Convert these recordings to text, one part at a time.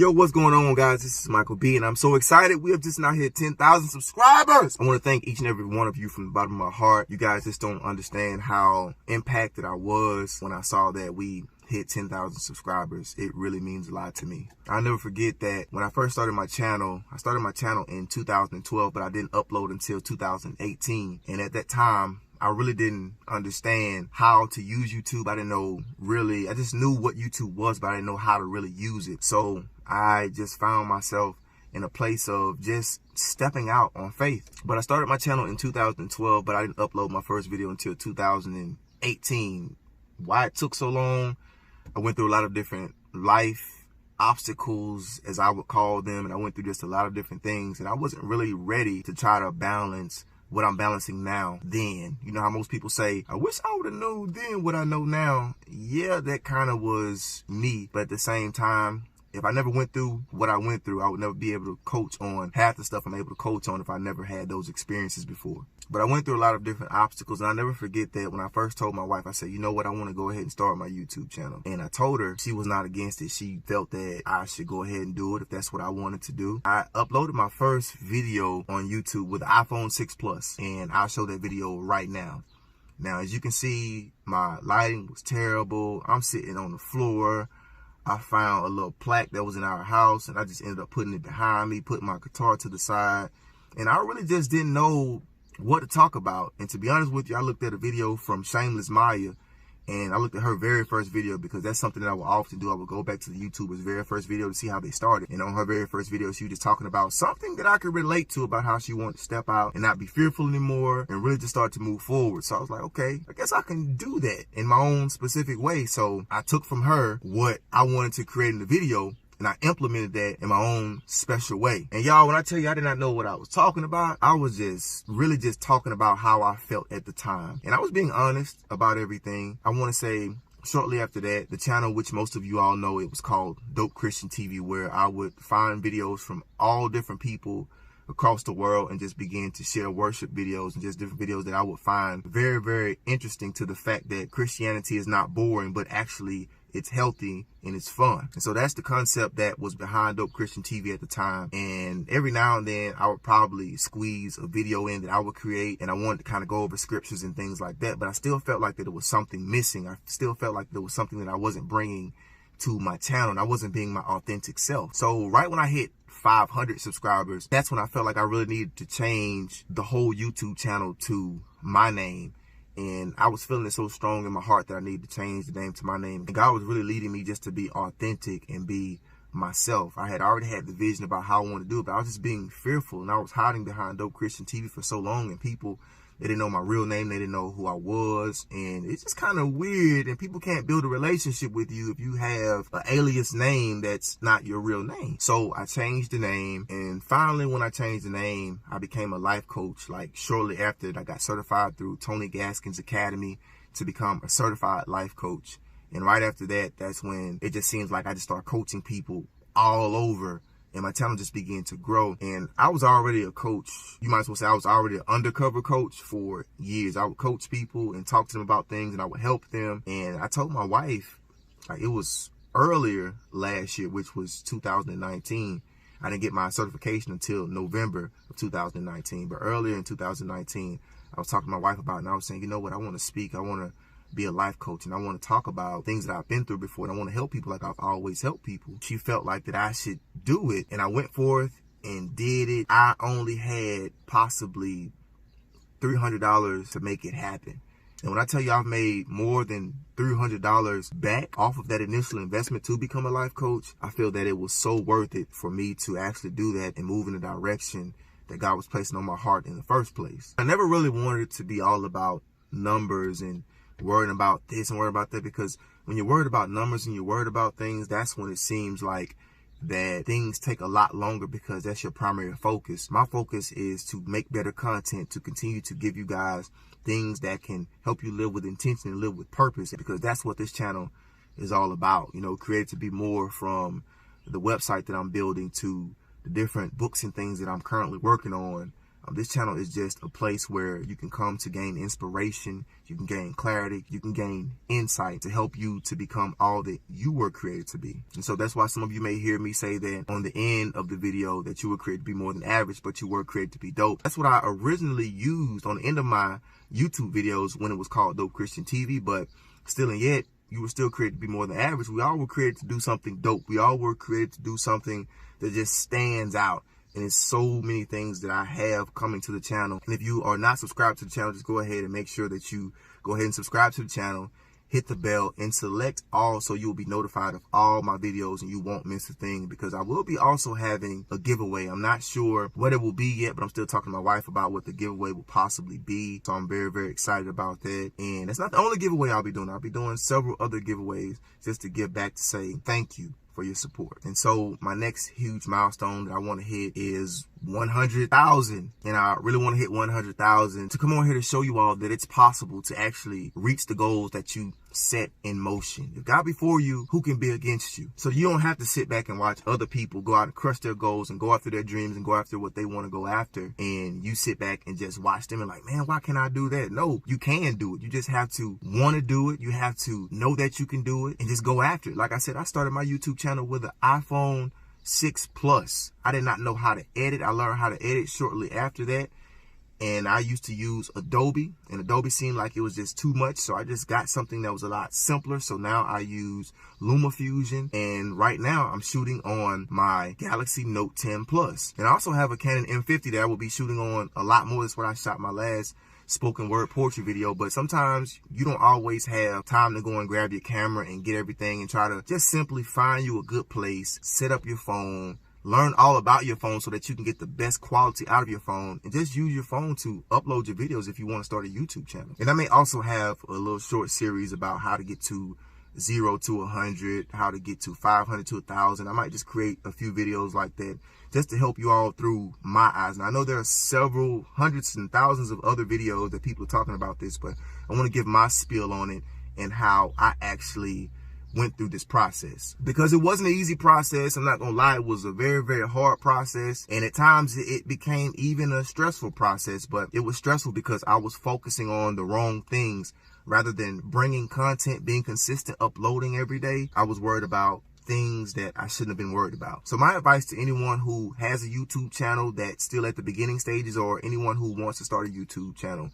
Yo, what's going on, guys? This is Michael B, and I'm so excited. We have just now hit 10,000 subscribers. I want to thank each and every one of you from the bottom of my heart. You guys just don't understand how impacted I was when I saw that we hit 10,000 subscribers. It really means a lot to me. I'll never forget that when I first started my channel, I started my channel in 2012, but I didn't upload until 2018. And at that time, I really didn't understand how to use YouTube. I didn't know really, I just knew what YouTube was, but I didn't know how to really use it. So I just found myself in a place of just stepping out on faith. But I started my channel in 2012, but I didn't upload my first video until 2018. Why it took so long? I went through a lot of different life obstacles, as I would call them, and I went through just a lot of different things, and I wasn't really ready to try to balance what I'm balancing now then. You know how most people say, I wish I would have known then what I know now. Yeah, that kind of was me. But at the same time, if I never went through what I went through, I would never be able to coach on half the stuff I'm able to coach on if I never had those experiences before. But I went through a lot of different obstacles, and I'll never forget that when I first told my wife, I said, you know what, I want to go ahead and start my YouTube channel. And I told her, she was not against it. She felt that I should go ahead and do it if that's what I wanted to do. I uploaded my first video on YouTube with the iPhone 6 Plus, and I'll show that video right now. Now, as you can see, my lighting was terrible. I'm sitting on the floor. I found a little plaque that was in our house, and I just ended up putting it behind me, putting my guitar to the side. And I really just didn't know what to talk about. And to be honest with you, I looked at a video from Shameless Maya, and I looked at her very first video because that's something that I would often do. I would go back to the YouTuber's very first video to see how they started. And on her very first video, she was just talking about something that I could relate to, about how she wanted to step out and not be fearful anymore and really just start to move forward. So I was like, okay, I guess I can do that in my own specific way. So I took from her what I wanted to create in the video, and I implemented that in my own special way. And y'all, when I tell you I did not know what I was talking about, I was just really just talking about how I felt at the time. And I was being honest about everything. I want to say shortly after that, the channel, which most of you all know, it was called Dope Christian TV, where I would find videos from all different people across the world and just begin to share worship videos and just different videos that I would find very, very interesting to the fact that Christianity is not boring, but actually it's healthy and it's fun. And so that's the concept that was behind Dope Christian TV at the time. And every now and then I would probably squeeze a video in that I would create, and I wanted to kind of go over scriptures and things like that. But I still felt like that there was something missing. I still felt like there was something that I wasn't bringing to my channel, and I wasn't being my authentic self. So right when I hit 500 subscribers, that's when I felt like I really needed to change the whole YouTube channel to my name. And I was feeling it so strong in my heart that I needed to change the name to my name. And God was really leading me just to be authentic and be myself. I had already had the vision about how I wanted to do it, but I was just being fearful, and I was hiding behind Dope Christian TV for so long, and people, they didn't know my real name. They didn't know who I was. And it's just kind of weird. And people can't build a relationship with you if you have an alias name that's not your real name. So I changed the name. And finally, when I changed the name, I became a life coach. Like shortly after, I got certified through Tony Gaskins Academy to become a certified life coach. And right after that, that's when it just seems like I just started coaching people all over. And my channel just began to grow. And I was already a coach. You might as well say I was already an undercover coach for years. I would coach people and talk to them about things, and I would help them. And I told my wife, like, it was earlier last year, which was 2019. I didn't get my certification until November of 2019. But earlier in 2019, I was talking to my wife about it, and I was saying, you know what, I want to speak. I want to be a life coach, and I want to talk about things that I've been through before, and I want to help people like I've always helped people. She felt like that I should do it, and I went forth and did it. I only had possibly $300 to make it happen. And when I tell you I've made more than $300 back off of that initial investment to become a life coach, I feel that it was so worth it for me to actually do that and move in the direction that God was placing on my heart in the first place. I never really wanted it to be all about numbers and worrying about this and worrying about that, because when you're worried about numbers and you're worried about things, that's when it seems like that things take a lot longer, because that's your primary focus. My focus is to make better content, to continue to give you guys things that can help you live with intention and live with purpose, because that's what this channel is all about. You know, create to be more, from the website that I'm building to the different books and things that I'm currently working on. This channel is just a place where you can come to gain inspiration, you can gain clarity, you can gain insight to help you to become all that you were created to be. And so that's why some of you may hear me say that on the end of the video that you were created to be more than average, but you were created to be dope. That's what I originally used on the end of my YouTube videos when it was called Dope Christian TV, but still and yet, you were still created to be more than average. We all were created to do something dope. We all were created to do something that just stands out. And there's so many things that I have coming to the channel. And if you are not subscribed to the channel, just go ahead and make sure that you go ahead and subscribe to the channel, hit the bell, and select all so you'll be notified of all my videos and you won't miss a thing, because I will be also having a giveaway. I'm not sure what it will be yet, but I'm still talking to my wife about what the giveaway will possibly be. So I'm very, very excited about that. And that's not the only giveaway I'll be doing. I'll be doing several other giveaways just to give back to say thank you for your support. And so my next huge milestone that I want to hit is 100,000. And I really want to hit 100,000 to come on here to show you all that it's possible to actually reach the goals that you set in motion. If God before you, who can be against you? So you don't have to sit back and watch other people go out and crush their goals and go after their dreams and go after what they want to go after. And you sit back and just watch them and like, man, why can't I do that? No, you can do it. You just have to want to do it. You have to know that you can do it and just go after it. Like I said, I started my YouTube channel with an iPhone 6 Plus. I did not know how to edit. I learned how to edit shortly after that. And I used to use Adobe, and Adobe seemed like it was just too much. So I just got something that was a lot simpler. So now I use LumaFusion. And right now I'm shooting on my Galaxy Note 10 Plus. And I also have a Canon M50 that I will be shooting on a lot more. That's what I shot my last spoken word poetry video. But sometimes you don't always have time to go and grab your camera and get everything and try to just simply find you a good place, set up your phone, learn all about your phone so that you can get the best quality out of your phone, and just use your phone to upload your videos if you want to start a YouTube channel. And I may also have a little short series about how to get to 0 to 100, how to get to 500 to 1,000. I might just create a few videos like that just to help you all through my eyes. And I know there are several hundreds and thousands of other videos that people are talking about this, but I want to give my spiel on it and how I actually went through this process, because it wasn't an easy process. I'm not gonna lie, it was a very, very hard process, and at times it became even a stressful process. But it was stressful because I was focusing on the wrong things. Rather than bringing content, being consistent, uploading every day, I was worried about things that I shouldn't have been worried about. So my advice to anyone who has a YouTube channel that's still at the beginning stages, or anyone who wants to start a YouTube channel,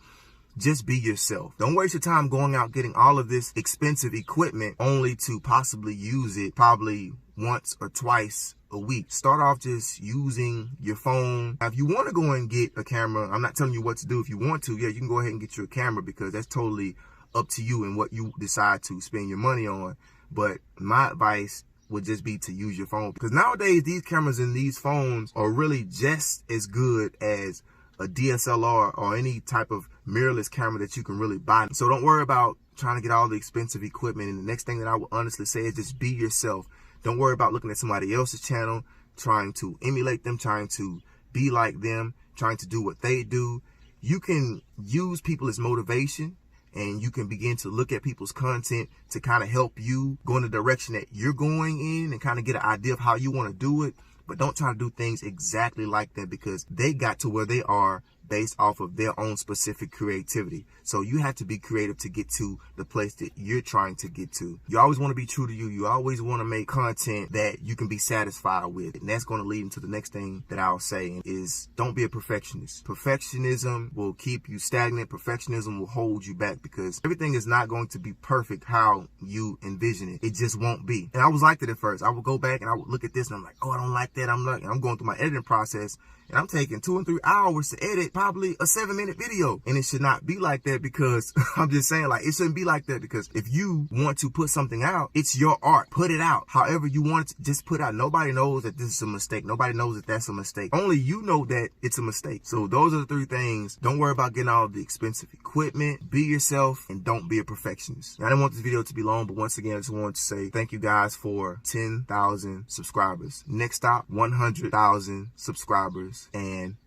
just be yourself. Don't waste your time going out getting all of this expensive equipment only to possibly use it probably once or twice a week. Start off just using your phone. Now, if you want to go and get a camera, I'm not telling you what to do. If you want to, yeah, you can go ahead and get you a camera, because that's totally up to you and what you decide to spend your money on. But my advice would just be to use your phone, because nowadays these cameras and these phones are really just as good as a DSLR or any type of mirrorless camera that you can really buy. So don't worry about trying to get all the expensive equipment. And the next thing that I would honestly say is just be yourself. Don't worry about looking at somebody else's channel, trying to emulate them, trying to be like them, trying to do what they do. You can use people as motivation, and you can begin to look at people's content to kind of help you go in the direction that you're going in and kind of get an idea of how you want to do it. But don't try to do things exactly like that, because they got to where they are based off of their own specific creativity. So you have to be creative to get to the place that you're trying to get to. You always want to be true to you. You always want to make content that you can be satisfied with. And that's going to lead into the next thing that I'll say is don't be a perfectionist. Perfectionism will keep you stagnant. Perfectionism will hold you back, because everything is not going to be perfect how you envision it. It just won't be. And I was like that at first. I would go back and I would look at this and I'm like, oh, I don't like that. I'm going through my editing process, and I'm taking 2 and 3 hours to edit probably a 7-minute video. And it should not be like that, because I'm just saying, like, it shouldn't be like that, because if you want to put something out, it's your art. Put it out however you want it to just put out. Nobody knows that this is a mistake. Nobody knows that that's a mistake. Only you know that it's a mistake. So those are the 3 things. Don't worry about getting all the expensive equipment. Be yourself, and don't be a perfectionist. Now, I didn't want this video to be long, but once again, I just wanted to say thank you guys for 10,000 subscribers. Next stop, 100,000 subscribers and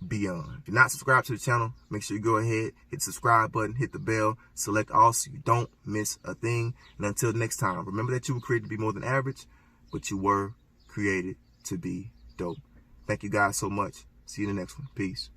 beyond. If you're not subscribed to the channel, make sure you go ahead, hit the subscribe button, hit the bell, select all so you don't miss a thing. And until next time, remember that you were created to be more than average, but you were created to be dope. Thank you guys so much. See you in the next one. Peace.